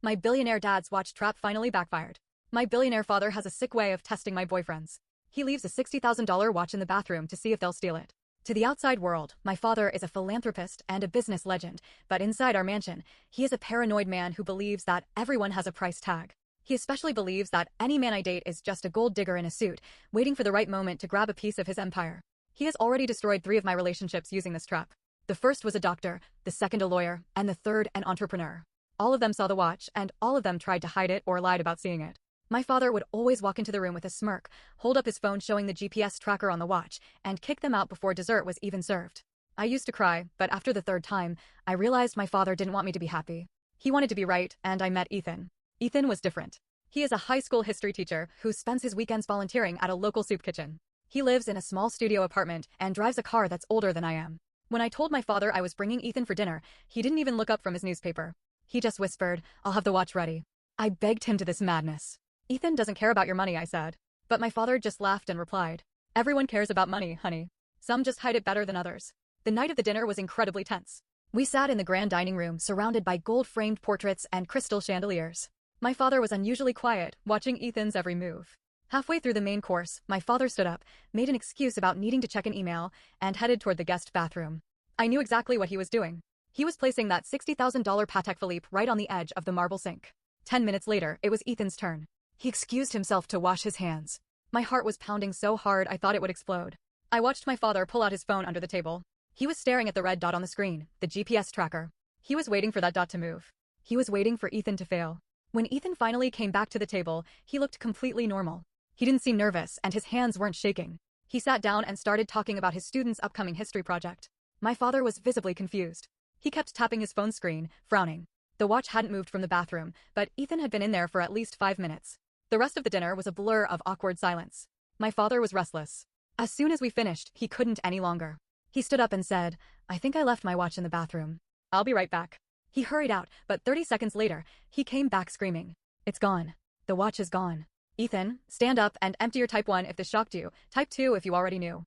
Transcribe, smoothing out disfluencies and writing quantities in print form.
My billionaire dad's watch trap finally backfired. My billionaire father has a sick way of testing my boyfriends. He leaves a $60,000 watch in the bathroom to see if they'll steal it. To the outside world, my father is a philanthropist and a business legend, but inside our mansion, he is a paranoid man who believes that everyone has a price tag. He especially believes that any man I date is just a gold digger in a suit, waiting for the right moment to grab a piece of his empire. He has already destroyed 3 of my relationships using this trap. The first was a doctor, the second a lawyer, and the third an entrepreneur. All of them saw the watch, and all of them tried to hide it or lied about seeing it. My father would always walk into the room with a smirk, hold up his phone showing the GPS tracker on the watch, and kick them out before dessert was even served. I used to cry, but after the third time, I realized my father didn't want me to be happy. He wanted to be right, and I met Ethan. Ethan was different. He is a high school history teacher who spends his weekends volunteering at a local soup kitchen. He lives in a small studio apartment and drives a car that's older than I am. When I told my father I was bringing Ethan for dinner, he didn't even look up from his newspaper. He just whispered, "I'll have the watch ready." I begged him to this madness. "Ethan doesn't care about your money," I said. But my father just laughed and replied, "Everyone cares about money, honey. Some just hide it better than others." The night of the dinner was incredibly tense. We sat in the grand dining room surrounded by gold-framed portraits and crystal chandeliers. My father was unusually quiet, watching Ethan's every move. Halfway through the main course, my father stood up, made an excuse about needing to check an email, and headed toward the guest bathroom. I knew exactly what he was doing. He was placing that $60,000 Patek Philippe right on the edge of the marble sink. 10 minutes later, it was Ethan's turn. He excused himself to wash his hands. My heart was pounding so hard I thought it would explode. I watched my father pull out his phone under the table. He was staring at the red dot on the screen, the GPS tracker. He was waiting for that dot to move. He was waiting for Ethan to fail. When Ethan finally came back to the table, he looked completely normal. He didn't seem nervous, and his hands weren't shaking. He sat down and started talking about his student's upcoming history project. My father was visibly confused. He kept tapping his phone screen, frowning. The watch hadn't moved from the bathroom, but Ethan had been in there for at least 5 minutes. The rest of the dinner was a blur of awkward silence. My father was restless. As soon as we finished, he couldn't any longer. He stood up and said, "I think I left my watch in the bathroom. I'll be right back." He hurried out, but 30 seconds later, he came back screaming, "It's gone. The watch is gone. Ethan, stand up and empty your type 1 if this shocked you, type 2 if you already knew."